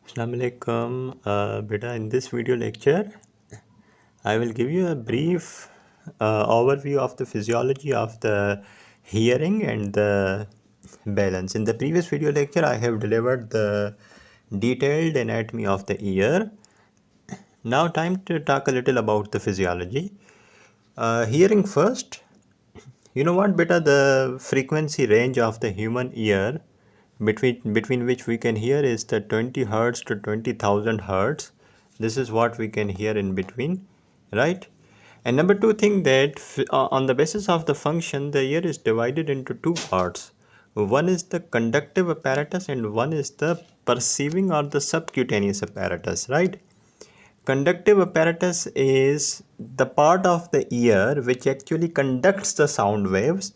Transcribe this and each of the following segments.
Assalamualaikum. Beta, in this video lecture, I will give you a brief overview of the physiology of the hearing and the balance. In the previous video lecture, I have delivered the detailed anatomy of the ear. Now, time to talk a little about the physiology. Hearing first. You know what, beta? The frequency range of the human ear between which we can hear is the 20 hertz to 20,000 hertz. This is what we can hear in between, right? And number two thing that on the basis of the function, the ear is divided into two parts. One is the conductive apparatus and one is the perceiving or the subcutaneous apparatus, right? Conductive apparatus is the part of the ear which actually conducts the sound waves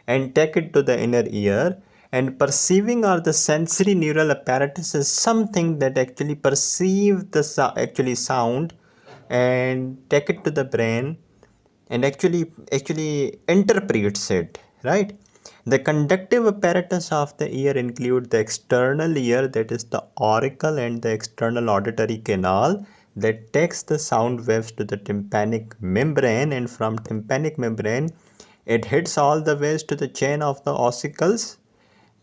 and take it to the inner ear, and perceiving or the sensory neural apparatus is something that actually perceive the actually sound and take it to the brain and actually interprets it, right? The conductive apparatus of the ear include the external ear, that is the auricle, and the external auditory canal that takes the sound waves to the tympanic membrane, and from tympanic membrane it hits all the ways to the chain of the ossicles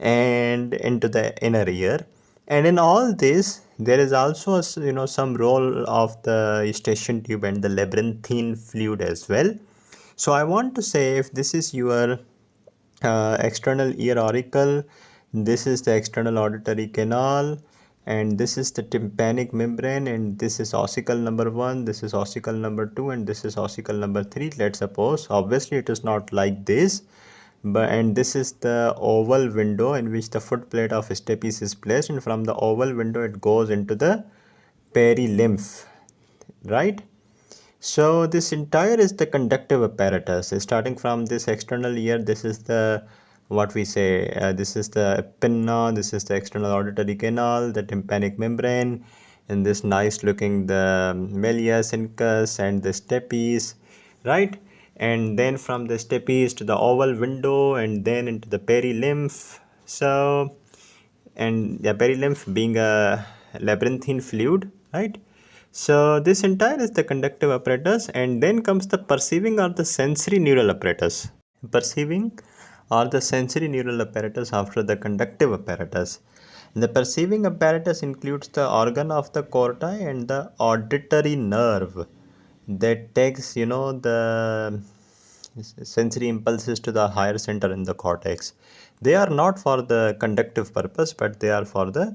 and into the inner ear. And in all this there is also some role of the eustachian tube and the labyrinthine fluid as well. So I want to say, if this is your external ear auricle, this is the external auditory canal, and this is the tympanic membrane, and this is ossicle number 1, this is ossicle number 2, and this is ossicle number 3. Let's suppose, obviously it is not like this, but and this is the oval window in which the foot plate of stapes is placed, and from the oval window it goes into the perilymph, right? So this entire is the conductive apparatus. Starting from this external ear, this is the what we say, this is the pinna, this is the external auditory canal, the tympanic membrane, and this nice looking the malleus incus and the stapes, right? And then from the stapes to the oval window and then into the perilymph. So, and the perilymph being a labyrinthine fluid, right? So this entire is the conductive apparatus, and then comes the perceiving or the sensory neural apparatus. Perceiving or the sensory neural apparatus after the conductive apparatus. The perceiving apparatus includes the organ of the corti and the auditory nerve that takes the sensory impulses to the higher center in the cortex. They are not for the conductive purpose, but they are for the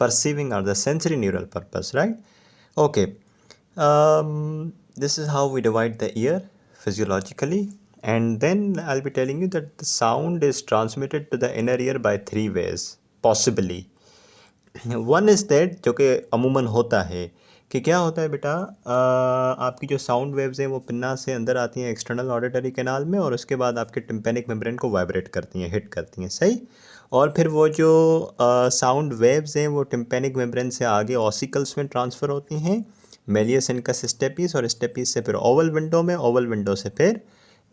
perceiving or the sensory neural purpose, right? Okay, this is how we divide the ear physiologically, and then I'll be telling you that the sound is transmitted to the inner ear by 3 ways, possibly. One is that, जो कि अमूमन होता है कि क्या होता है बेटा, आपकी जो साउंड वेव्स हैं वो पिन्ना से अंदर आती हैं एक्सटर्नल ऑडिटरी कैनाल में, और उसके बाद आपके टिम्पेनिक मेम्ब्रेन को वाइब्रेट करती हैं, हिट करती हैं, सही। और फिर वो जो साउंड वेव्स हैं वो टिम्पेनिक मेम्ब्रेन से आगे ऑसिकल्स में ट्रांसफ़र होती हैं, मेलियस इनकस स्टेपिस, और स्टेपिस से फिर ओवल विंडो में, ओवल विंडो से फिर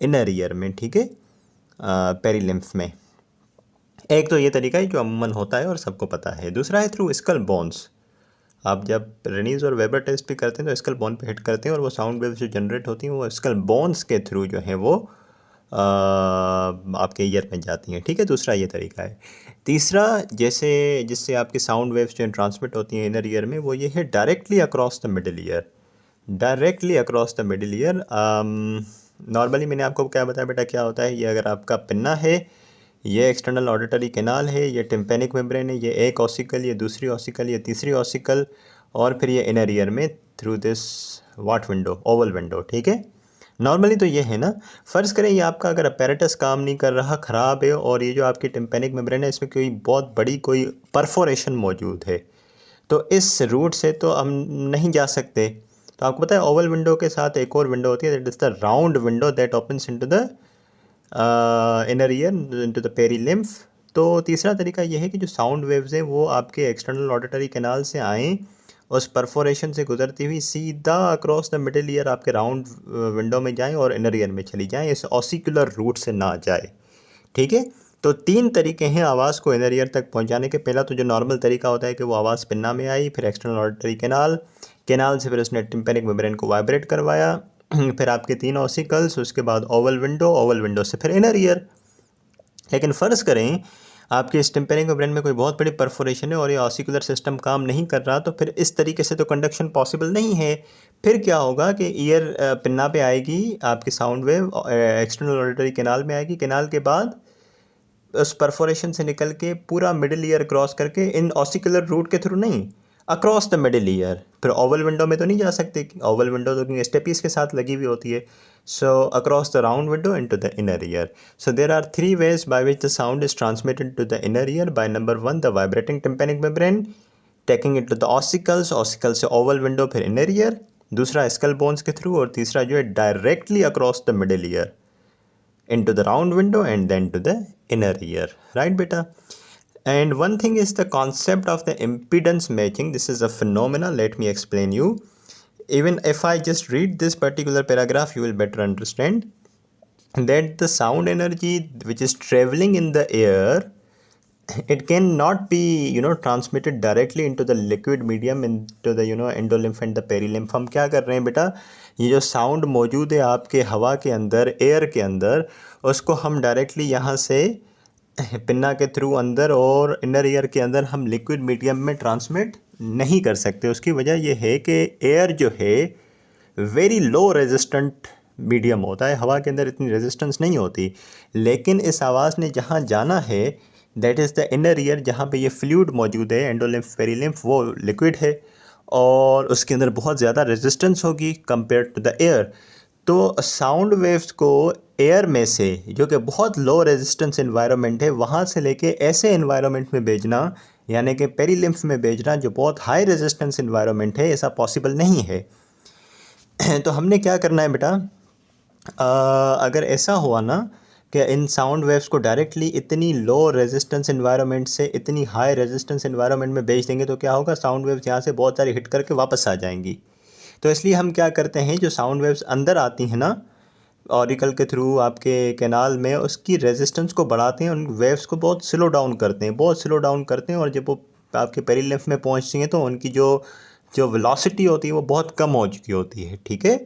इनर ईयर में, ठीक है, पेरीलिम्फ में। एक तो ये तरीका है जो अमूमन होता है और सबको पता है। दूसरा है थ्रू स्कल बोन्स। आप जब रेनीज और वेबर टेस्ट भी करते हैं तो स्कल बोन पे हिट करते हैं और वो साउंड वेव्स जो जनरेट होती हैं वो स्कल बोन्स के थ्रू जो है वो आपके ईयर में जाती हैं, ठीक है। दूसरा ये तरीका है। तीसरा, जैसे जिससे आपकी साउंड वेव्स जो ट्रांसमिट होती हैं इनर ईयर में, वो ये है directly across the middle ear. Directly across the middle ear. Normally मैंने आपको क्या बताया बेटा, क्या होता है, ये अगर आपका पिन्ना है, ये एक्सटर्नल ऑडिटरी कैनाल है, ये टिम्पेनिक मेम्ब्रेन है, ये एक ऑसिकल, ये दूसरी ऑसिकल, ये तीसरी ऑसिकल, और फिर ये इनर ईयर में through this what window, Oval window, ठीक है। नॉर्मली तो ये है ना। फ़र्ज़ करें ये आपका अगर अपैरेटस काम नहीं कर रहा, ख़राब है, और ये जो आपकी टिम्पेनिक मेम्ब्रेन है इसमें कोई बहुत बड़ी कोई परफोरेशन मौजूद है, तो इस रूट से तो हम नहीं जा सकते। तो आपको पता है ओवल विंडो के साथ एक और विंडो होती है, that is the round window that opens into the inner ear, into the perilymph. तो तीसरा तरीका ये है कि जो साउंड वेव्स हैं वो आपके एक्सटर्नल ऑडिटरी कैनाल से आएँ, उस परफोरेशन से गुजरती हुई सीधा अक्रॉस द मिडिल ईयर आपके राउंड विंडो में जाएं और इनर ईयर में चली जाएं, इस ऑसिकुलर रूट से ना जाए, ठीक है। तो 3 तरीके हैं आवाज़ को इनर ईयर तक पहुंचाने के। पहला तो जो नॉर्मल तरीका होता है कि वो आवाज़ पिन्ना में आई, फिर एक्सटर्नल ऑडिटरी कैनाल से फिर उसने टिम्पैनिक मेम्ब्रेन को वाइब्रेट करवाया, फिर आपके 3 ऑसिकल्स, उसके बाद ओवल विंडो से फिर इनर ईयर। लेकिन फ़र्ज़ करें आपके इस टिम्पैनिक मेम्ब्रेन में कोई बहुत बड़ी परफोरेशन है और ये ऑसिकुलर सिस्टम काम नहीं कर रहा, तो फिर इस तरीके से तो कंडक्शन पॉसिबल नहीं है। फिर क्या होगा कि ईयर पिन्ना पे आएगी, आपकी sound wave external auditory canal में आएगी, कैनाल के बाद उस परफोरेशन से निकल के पूरा मिडिल ईयर क्रॉस करके इन ऑसिकुलर रूट के थ्रू नहीं, अक्रॉस द मिडिल ईयर। फिर ओवल विंडो में तो नहीं जा सकते, ओवल विंडो तो स्टेपीज के साथ लगी हुई होती है। So across the round window into the inner ear. So there are 3 ways by which the sound is transmitted to the inner ear. By number 1, the vibrating tympanic membrane taking it to the ossicles, ossicle से Oval window फिर inner ear, दूसरा skull bones के through, और तीसरा जो है directly across the middle ear into the round window and then to the inner ear, right beta? And one thing is the concept of the impedance matching. This is a phenomena, let me explain you. Even if I just read this particular paragraph, you will better understand that the sound energy which is traveling in the air, it cannot be transmitted directly into the liquid medium, into the endolymph and the perilymph. हम क्या कर रहे हैं बेटा, ये जो sound मौजूद है आपके हवा के अंदर, एयर के अंदर, उसको हम डायरेक्टली यहाँ से पिन्ना के थ्रू अंदर और इनर ईयर के अंदर हम लिक्विड मीडियम में ट्रांसमिट नहीं कर सकते। उसकी वजह यह है कि एयर जो है वेरी लो रेजिस्टेंट मीडियम होता है, हवा के अंदर इतनी रेजिस्टेंस नहीं होती। लेकिन इस आवाज़ ने जहाँ जाना है, that is the inner year, जहाँ पे ये फ्लूइड मौजूद है, एंडोलिम्फ पेरिलिम्फ, वो लिक्विड है और उसके अंदर बहुत ज़्यादा रेजिस्टेंस होगी कंपेयर टू द एयर। तो साउंड वेव्स को एयर में से, जो कि बहुत लो रेजिस्टेंस एनवायरनमेंट है, वहाँ से लेके ऐसे एनवायरनमेंट में भेजना, यानी कि पेरिलिम्फ में भेजना जो बहुत हाई रेजिस्टेंस एनवायरनमेंट है, ऐसा पॉसिबल नहीं है। तो हमने क्या करना है बेटा, अगर ऐसा हुआ ना कि इन साउंड वेव्स को डायरेक्टली इतनी लो रेजिस्टेंस एनवायरनमेंट से इतनी हाई रेजिस्टेंस एनवायरनमेंट में भेज देंगे, तो क्या होगा, साउंड वेव्स यहाँ से बहुत सारी हिट करके वापस आ जाएंगी। तो इसलिए हम क्या करते हैं, जो साउंड वेव्स अंदर आती हैं ना ऑरिकल के थ्रू आपके कैनाल में, उसकी रेजिस्टेंस को बढ़ाते हैं, उन वेव्स को बहुत स्लो डाउन करते हैं, बहुत स्लो डाउन करते हैं, और जब वो आपके पेरिलिम्फ में पहुँचती हैं तो उनकी जो वेलोसिटी होती है वो बहुत कम हो चुकी होती है, ठीक है।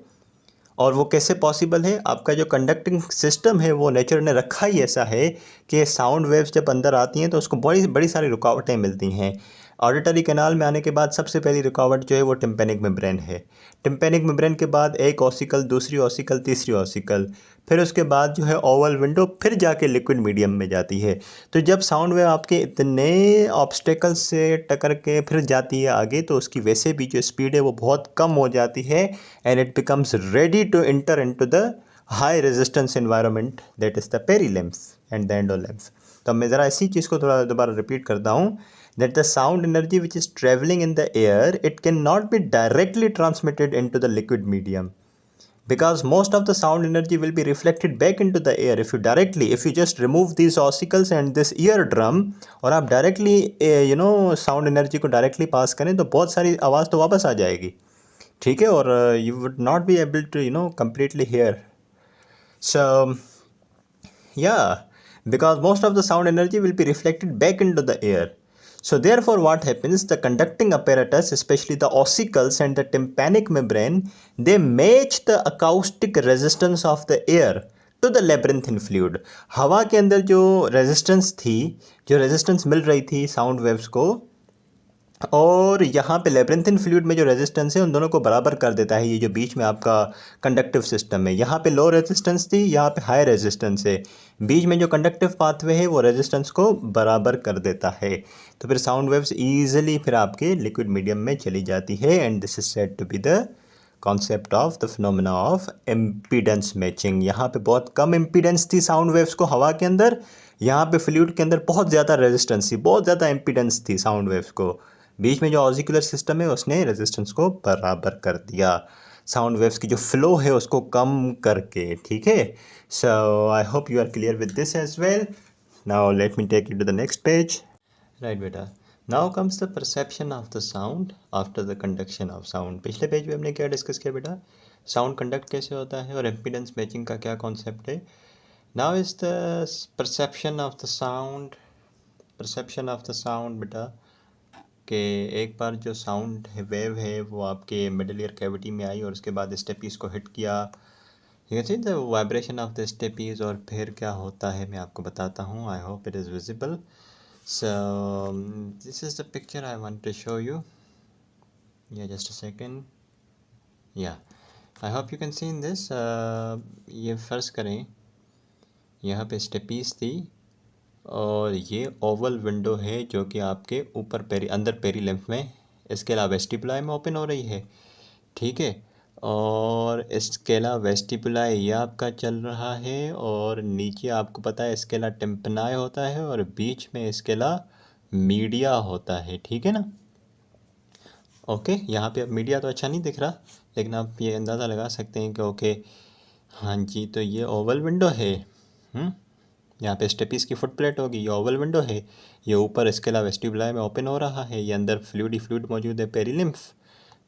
और वो कैसे पॉसिबल है, आपका जो कंडक्टिंग सिस्टम है वो नेचर ने रखा ही ऐसा है कि साउंड वेव्स जब अंदर आती हैं तो उसको बड़ी बड़ी सारी रुकावटें मिलती हैं। ऑडिटरी कैनाल में आने के बाद सबसे पहली रुकावट जो है वो टिम्पैनिक मेम्ब्रेन है। टिम्पैनिक मेम्ब्रेन के बाद एक ऑसिकल, दूसरी ऑसिकल, तीसरी ऑसिकल, फिर उसके बाद जो है ओवल विंडो, फिर जाके लिक्विड मीडियम में जाती है। तो जब साउंड वेव आपके इतने ऑब्स्टेकल्स से टकर के फिर जाती है आगे, तो उसकी वैसे भी जो स्पीड है वो बहुत कम हो जाती है, and it becomes ready to enter into the high resistance environment, that is the perilymph and the endolymph. तो मैं ज़रा इसी चीज़ को थोड़ा दोबारा रिपीट करता हूँ, that the sound energy which is traveling in the air, it cannot be directly transmitted into the liquid medium, because most of the sound energy will be reflected back into the air. If you just remove these ossicles and this eardrum, और आप directly sound energy को directly pass करें, तो बहुत सारी आवाज़ तो वापस आ जाएगी, ठीक है, और you would not be able to completely hear. So yeah, because most of the sound energy will be reflected back into the air. So therefore what happens, the conducting apparatus, especially the ossicles and the tympanic membrane, they match the acoustic resistance of the air to the labyrinthine fluid. हवा के अंदर जो resistance थी, जो resistance मिल रही थी sound waves को, और यहाँ पे लेब्रिंथिन फ्लूइड में जो रेजिस्टेंस है, उन दोनों को बराबर कर देता है। ये जो बीच में आपका कंडक्टिव सिस्टम है, यहाँ पे लो रेजिस्टेंस थी, यहाँ पे हाई रेजिस्टेंस है, बीच में जो कंडक्टिव पाथवे है वो रेजिस्टेंस को बराबर कर देता है। तो फिर साउंड वेव्स ईजिली फिर आपके लिक्विड मीडियम में चली जाती है, and this is said to be the concept of the phenomena of impedance matching. यहाँ पे बहुत कम इम्पीडेंस थी साउंड वेव्स को हवा के अंदर, यहाँ पे फ्लूइड के अंदर बहुत ज़्यादा रेजिस्टेंस थी, बहुत ज़्यादा इम्पीडेंस थी साउंड वेव्स को। बीच में जो ऑसिकुलर सिस्टम है उसने रेजिस्टेंस को बराबर कर दिया, साउंड वेव्स की जो फ्लो है उसको कम करके, ठीक है। So I hope you are clear with this as well. Now let me take you to the next page. Right बेटा, now comes the perception of the sound after the conduction of sound. पिछले page में हमने क्या discuss किया बेटा, sound conduct कैसे होता है और इम्पीडेंस मैचिंग का क्या कॉन्सेप्ट है। Now is the perception of the sound, बेटा, कि एक बार जो साउंड है, वेव है, वो आपके मिडल ईयर कैविटी में आई और उसके बाद स्टेपीज़ को हिट किया। You can see the vibration of the stapes. और फिर क्या होता है मैं आपको बताता हूँ। I hope it is visible. So this is the picture I want to show you. Yeah, just a second. Yeah, I hope you can see in this. ये फ़र्ज़ करें यहाँ पे स्टेपीज़ थी और ये ओवल विंडो है जो कि आपके ऊपर अंदर पेरी लिम्फ में, इसके अलावा वेस्टिबुलाई में ओपन हो रही है, ठीक है। और इसके अलावा वेस्टिबुलाई ये आपका चल रहा है और नीचे आपको पता है इसके अलावा टिम्पनाई होता है और बीच में इसके अलावा मीडिया होता है, ठीक है ना। ओके, यहाँ पे अब मीडिया तो अच्छा नहीं दिख रहा, लेकिन आप ये अंदाज़ा लगा सकते हैं कि ओके हाँ जी, तो ये ओवल विंडो है। यहाँ पे स्टेपीज़ की फुट प्लेट होगी, ये ओवल विंडो है, ये ऊपर इसके अलावा वेस्टिबुलाई में ओपन हो रहा है, ये अंदर फ्लूइड मौजूद है, पेरीलिम्फ,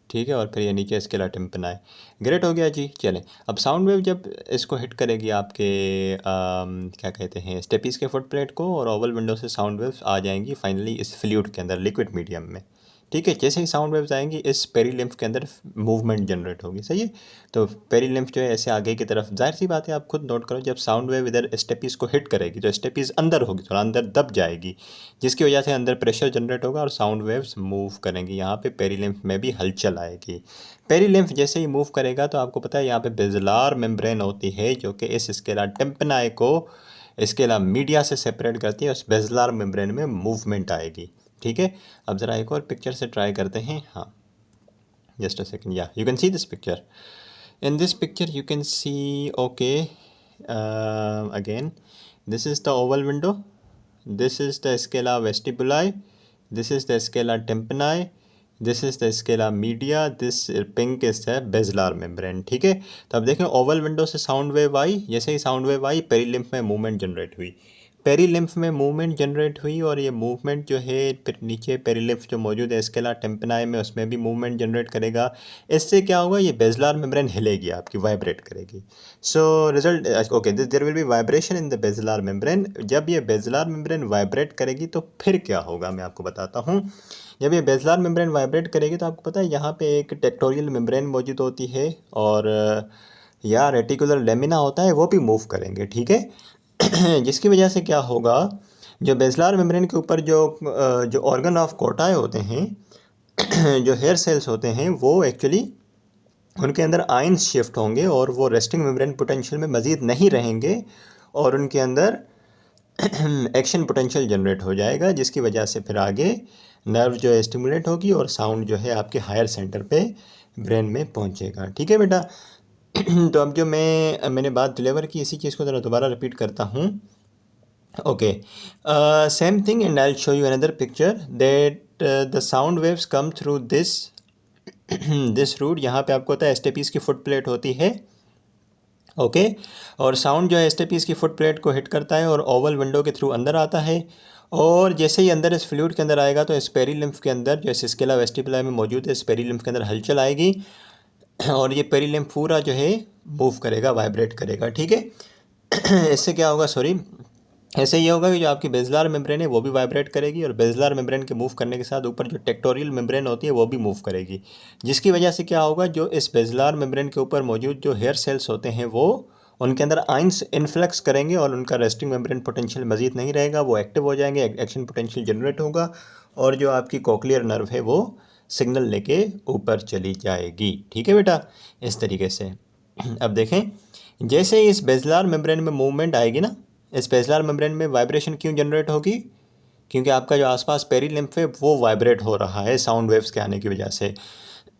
ठीक है। और फिर ये नीचे इसके अलावा टिम्पनाई। ग्रेट हो गया जी। चलें, अब साउंड वेव जब इसको हिट करेगी आपके क्या कहते हैं स्टेपीज़ के फुट प्लेट को, और ओवल विंडो से साउंड वेव्स आ जाएंगी फाइनली इस फ्लूइड के अंदर, लिक्विड मीडियम में, ठीक है। जैसे ही साउंड वेव्स आएंगी इस पेरीलिम्फ के अंदर मूवमेंट जनरेट होगी, सही है। तो पेरीलिम्फ जो है ऐसे आगे की तरफ, जाहिर सी बात है आप खुद नोट करो, जब साउंड वेव इधर स्टेपीज़ को हिट करेगी तो स्टेपीज़ अंदर होगी, थोड़ा अंदर दब जाएगी, जिसकी वजह से अंदर प्रेशर जनरेट होगा और साउंड वेव्स मूव करेंगी। यहाँ पे पेरीलिम्फ में भी हलचल आएगी। पेरीलिम्फ जैसे ही मूव करेगा तो आपको पता है यहाँ पे बेजलार मेम्ब्रेन होती है जो कि इस स्केला टिम्पनाई को इसके अलावा मीडिया से सेपरेट करती है। उस बेजलार मेम्ब्रेन में मूवमेंट आएगी, ठीक है। अब ज़रा एक और पिक्चर से ट्राई करते हैं। हाँ, जस्ट अ सेकंड, या you can see this picture. In this picture you can see, okay, again this is the oval window, this is the scala vestibuli, this is the scala tympani, this is the scala media, this pink is the basilar membrane, ठीक है। तो अब देखें oval window से sound wave आई, जैसे ही sound wave आई पेरीलिम्फ में मूवमेंट जनरेट हुई, पेरीलिम्फ में मूवमेंट जनरेट हुई और ये मूवमेंट जो है फिर नीचे पेरीलिम्फ जो मौजूद है स्केला टिम्पनाई में उसमें भी मूवमेंट जनरेट करेगा। इससे क्या होगा, ये बेजलार मेम्ब्रेन हिलेगी आपकी, वाइब्रेट करेगी। So result, okay, there will be vibration in the basilar membrane. जब ये बेजलार मेम्ब्रेन वाइब्रेट करेगी तो फिर क्या होगा मैं आपको बताता हूँ। जब ये बेजलार मेम्ब्रेन वाइब्रेट करेगी तो आपको पता है यहाँ पे एक टेक्टोरियल मेम्ब्रेन मौजूद होती है और या रेटिकुलर लेमिना होता है, वो भी मूव करेंगे, ठीक है। जिसकी वजह से क्या होगा, जो बेजलार मेम्ब्रेन के ऊपर जो ऑर्गन ऑफ कोटाए होते हैं, जो हेयर सेल्स होते हैं, वो एक्चुअली उनके अंदर आयंस शिफ्ट होंगे और वो रेस्टिंग मेम्ब्रेन पोटेंशियल में मज़ीद नहीं रहेंगे और उनके अंदर एक्शन पोटेंशियल जनरेट हो जाएगा, जिसकी वजह से फिर आगे नर्व जो है स्टिमुलेट होगी और साउंड जो है आपके हायर सेंटर पे ब्रेन में पहुंचेगा, ठीक है बेटा। तो अब जो मैंने बात डिलीवर की, इसी चीज़ को ज़रा दोबारा रिपीट करता हूँ। Okay, same thing and I will show you another picture that the sound waves come through this route. यहाँ पे आपको होता है स्टेपीज़ की फुट प्लेट होती है, ओके, और साउंड जो है स्टेपीज़ की फुट प्लेट को हिट करता है और ओवल विंडो के थ्रू अंदर आता है। और जैसे ही अंदर इस फ्लूइड के अंदर आएगा तो इस पेरीलिम्फ के अंदर जो स्केला वेस्टिबुलाई में मौजूद है, इस पेरीलिम्फ के अंदर हलचल आएगी और ये पेरीलिम्फ पूरा जो है मूव करेगा, वाइब्रेट करेगा, ठीक है। इससे क्या होगा, सॉरी, ऐसे ये होगा कि जो आपकी बेजलार मेम्ब्रेन है वो भी वाइब्रेट करेगी और बेजलार मेम्ब्रेन के मूव करने के साथ ऊपर जो टेक्टोरियल मेम्ब्रेन होती है वो भी मूव करेगी, जिसकी वजह से क्या होगा, जो इस बेजलार मेम्ब्रेन के ऊपर मौजूद जो हेयर सेल्स होते हैं वो उनके अंदर आइंस इन्फ्लक्स करेंगे और उनका रेस्टिंग मेम्ब्रेन पोटेंशियल मज़ीद नहीं रहेगा, वो एक्टिव हो जाएंगे, एक्शन पोटेंशियल जनरेट होगा और जो आपकी कोक्लियर नर्व है वो सिग्नल लेके ऊपर चली जाएगी, ठीक है बेटा, इस तरीके से। अब देखें, जैसे ही इस बेजलार मेम्ब्रेन में मूवमेंट आएगी ना, इस बेजलार मेम्ब्रेन में वाइब्रेशन क्यों जनरेट होगी, क्योंकि आपका जो आसपास पेरीलिम्फ है वो वाइब्रेट हो रहा है साउंड वेव्स के आने की वजह से।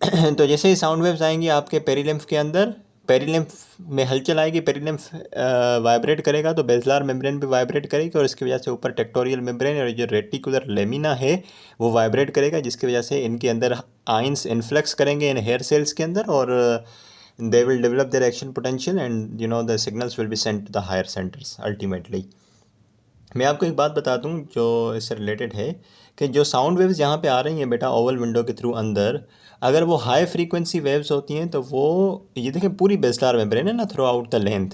तो जैसे ही साउंड वेव्स आएंगी आपके पेरीलिम्फ के अंदर, पेरीलिम्फ में हलचल आएगी, पेरीलिम्फ वाइब्रेट करेगा तो बेजलार मेम्ब्रेन भी वाइब्रेट करेगी और इसकी वजह से ऊपर टेक्टोरियल मेम्ब्रेन और जो रेटिकुलर लेमिना है वो वाइब्रेट करेगा, जिसकी वजह से इनके अंदर आइंस इन्फ्लक्स करेंगे इन हेयर सेल्स के अंदर और they will develop their action potential and the signals will be sent to the higher centers ultimately। मैं आपको एक बात बता दूं जो इससे रिलेटेड है कि जो साउंड वेव्स यहाँ पे आ रही हैं बेटा ओवल विंडो के थ्रू अंदर, अगर वो हाई फ्रीक्वेंसी वेव्स होती हैं तो वो, ये देखें पूरी बेसलार मेम्ब्रेन है ना थ्रू आउट द लेंथ,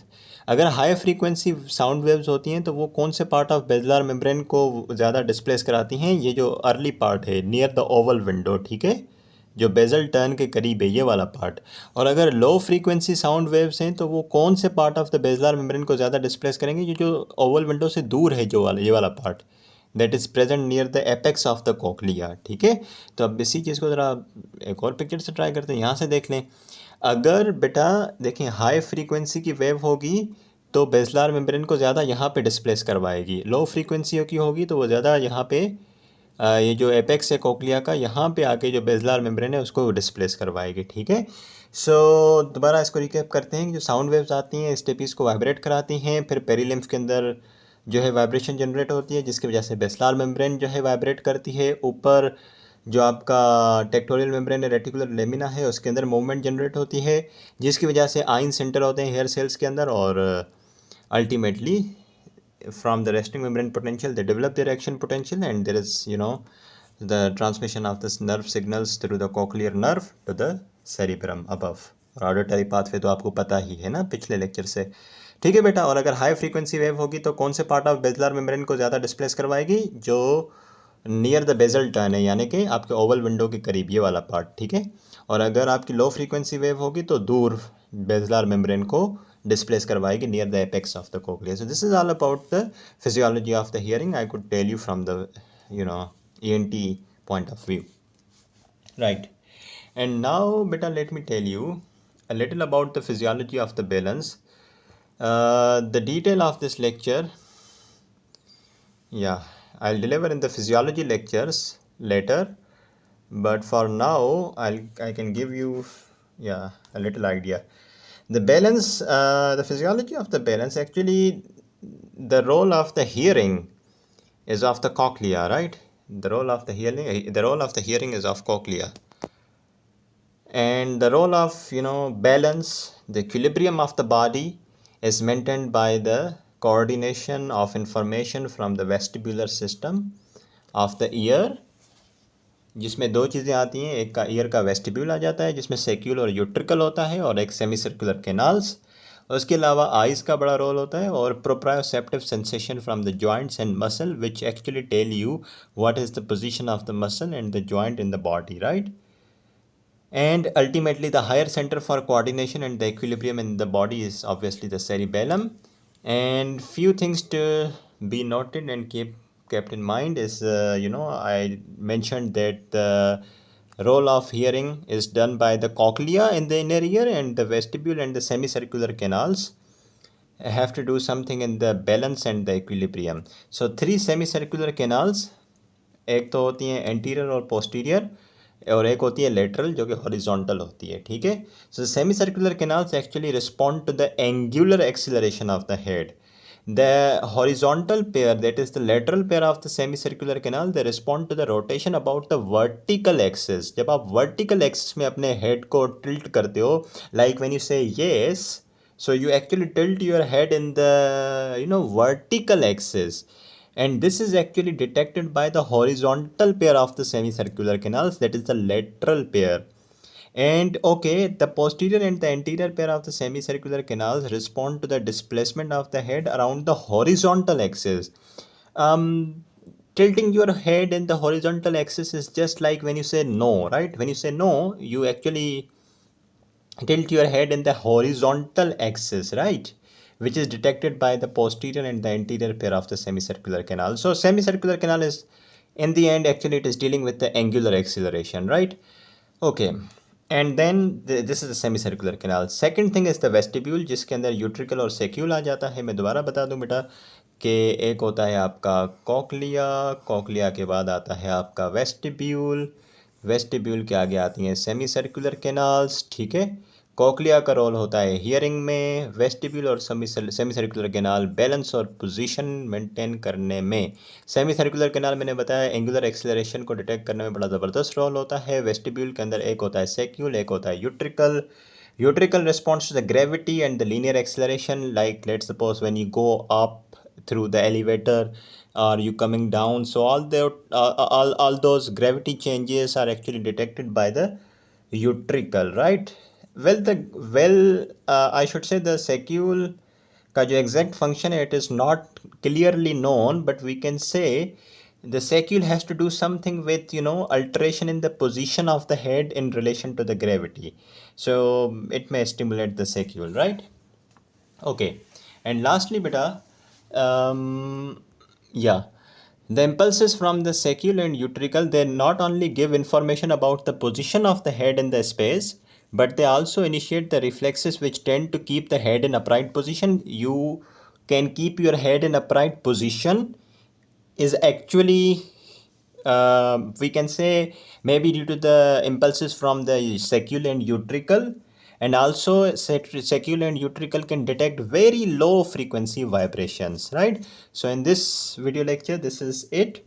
अगर हाई फ्रीक्वेंसी साउंड वेव्स होती हैं तो वो कौन से पार्ट ऑफ बेसलार मेम्ब्रेन को ज़्यादा डिस्प्लेस कराती हैं? ये जो अर्ली पार्ट है नियर द ओवल विंडो, ठीक है, जो बेजल टर्न के करीब है ये वाला पार्ट। और अगर लो फ्रीक्वेंसी साउंड वेव्स हैं तो वो कौन से पार्ट ऑफ द बेसलार मेम्ब्रेन को ज़्यादा डिस्प्लेस करेंगे? ये जो ओवल विंडो से दूर है जो वाला, ये वाला part that is present near the apex of the cochlea, ठीक है। तो अब इसी चीज़ को ज़रा एक और पिक्चर से ट्राई करते हैं, यहाँ से देख लें। अगर बेटा देखें हाई फ्रीक्वेंसी की वेव होगी तो बेसलार मेम्ब्रेन को ज़्यादा यहाँ पे डिस्प्लेस करवाएगी, लो फ्रीक्वेंसी की होगी तो वो ज़्यादा यहाँ पे ये जो एपेक्स है कोक्लिया का, यहाँ पे आके जो बेसलार मेम्ब्रेन है उसको डिस्प्लेस करवाएगी, ठीक है। सो दोबारा इसको रिकैप करते हैं कि जो साउंड वेव्स आती हैं स्टेपीज़ को वाइब्रेट कराती हैं, फिर पेरीलिम्फ के अंदर जो है वाइब्रेशन जनरेट होती है जिसकी वजह से बेसलार मेम्ब्रेन जो है वाइब्रेट करती है। ऊपर जो आपका टेक्टोरियल मेम्ब्रेन है, रेटिकुलर लेमिना है, उसके अंदर मूवमेंट जनरेट होती है जिसकी वजह से आइन सेंटर होते हैं हेयर सेल्स के अंदर, और ultimately from the resting membrane potential they develop their action potential, and there is the transmission of this nerve signals through the cochlear nerve to the cerebrum above। और auditory pathway तो आपको पता ही है ना पिछले लेक्चर से, ठीक है बेटा। और अगर हाई फ्रीक्वेंसी वेव होगी तो कौन से पार्ट ऑफ बेसलार मेम्ब्रेन को ज़्यादा डिस्प्लेस करवाएगी? जो नियर द बेजल टर्न है, यानी कि आपके ओवल विंडो के करीब ये वाला पार्ट, ठीक है। और अगर आपकी लो फ्रीक्वेंसी वेव होगी तो दूर बेसलार मेम्ब्रेन को displace करवाएगी near the apex of the cochlea। So this is all about the physiology of the hearing I could tell you from the ENT point of view, right? And now beta let me tell you a little about the physiology of the balance. The detail of this lecture, yeah, I'll deliver in the physiology lectures later, but for now I can give you a little idea. The balance, the physiology of the balance, actually the role of the hearing is of the cochlea, right? The role of the hearing is of cochlea, and the role of balance, the equilibrium of the body is maintained by the coordination of information from the vestibular system of the ear, जिसमें दो चीज़ें आती हैं, एक का year का vestibule आ जाता है जिसमें सेक्यूल और यूट्रिकल होता है, और एक सेमी सर्कुलर कैनाल्स। उसके अलावा आइज़ का बड़ा रोल होता है, और proprioceptive sensation from the joints and muscle which actually tell you what is the position of the muscle and the joint in the body, right? And ultimately the higher center for coordination and the equilibrium in the body is obviously the cerebellum. And few things to be noted and kept in mind is I mentioned that the role of hearing is done by the cochlea in the inner ear, and the vestibule and the semicircular canals have to do something in the balance and the equilibrium. So three semicircular canals, एक तो होती हैं anterior और posterior, और एक होती है lateral जो कि हॉरिजॉन्टल होती है, ठीक है। So semicircular canals actually respond to the angular acceleration of the head. The horizontal pair, that is the lateral pair of the semicircular canal, they respond to the rotation about the vertical axis. जब आप vertical axis में अपने head को tilt करते हो, like when you से yes, so you actually tilt your head in the vertical axis, and this is actually detected by the horizontal pair of the semicircular canals, that is the lateral pair. And okay, the posterior and the anterior pair of the semicircular canals respond to the displacement of the head around the horizontal axis. Tilting your head in the horizontal axis is just like when you say no, right? When you say no, you actually tilt your head in the horizontal axis, right, which is detected by the posterior and the anterior pair of the semicircular canal. So semicircular canal is, in the end, actually it is dealing with the angular acceleration, right? Okay, and then this is the semicircular canal. Second thing is the vestibule, जिसके अंदर utricle और सेक्यूल आ जाता है। मैं दोबारा बता दूं बेटा कि एक होता है आपका कॉक्लिया, कॉक्लिया के बाद आता है आपका वेस्टिब्यूल, वेस्टिब्यूल के आगे आती हैं सेमी सर्कुलर कैनाल्स, ठीक है। कॉक्लिया का रोल होता है हियरिंग में, वेस्टिब्यूल और सेमी सर्कुलर कैनाल बैलेंस और पोजीशन मेंटेन करने में। सेमी सर्कुलर कैनाल मैंने बताया एंगुलर एक्सेलरेशन को डिटेक्ट करने में बड़ा ज़बरदस्त रोल होता है। वेस्टिब्यूल के अंदर एक होता है सेक्यूल, एक होता है utricle. Utricle response to the gravity and the linear acceleration, like let's suppose when you go up through the elevator, are you coming down. So all those gravity changes are actually detected by the utricle, right? I should say the saccule का जो exact function है, it is not clearly known, but we can say the saccule has to do something with, alteration in the position of the head in relation to the gravity. So it may stimulate the saccule, right? Okay. And lastly, beta, yeah, the impulses from the saccule and utricle, they not only give information about the position of the head in the space, but they also initiate the reflexes which tend to keep the head in upright position. You can keep your head in upright position is actually, we can say, maybe due to the impulses from the saccule and utricle. And also saccule and utricle can detect very low frequency vibrations, right? So in this video lecture, this is it.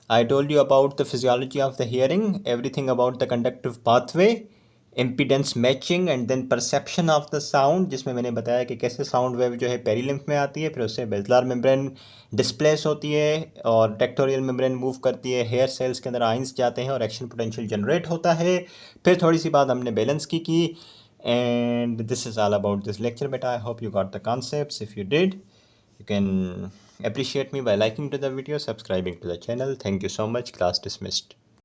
I told you about the physiology of the hearing, everything about the conductive pathway, impedance matching and then perception of the sound, जिसमें मैंने बताया कि कैसे sound wave जो है पेरीलिम्फ में आती है, फिर उससे बेजलार मेम्ब्रेन डिस्प्लेस होती है और टेक्टोरियल मेम्ब्रेन मूव करती है, हेयर सेल्स के अंदर आइंस जाते हैं और एक्शन पोटेंशियल जनरेट होता है। फिर थोड़ी सी बात हमने बैलेंस की and this is all about this lecture बेटा। I hope you got the concepts. If you did, you can appreciate me by liking to the video, subscribing to the channel. Thank you so much. Class dismissed.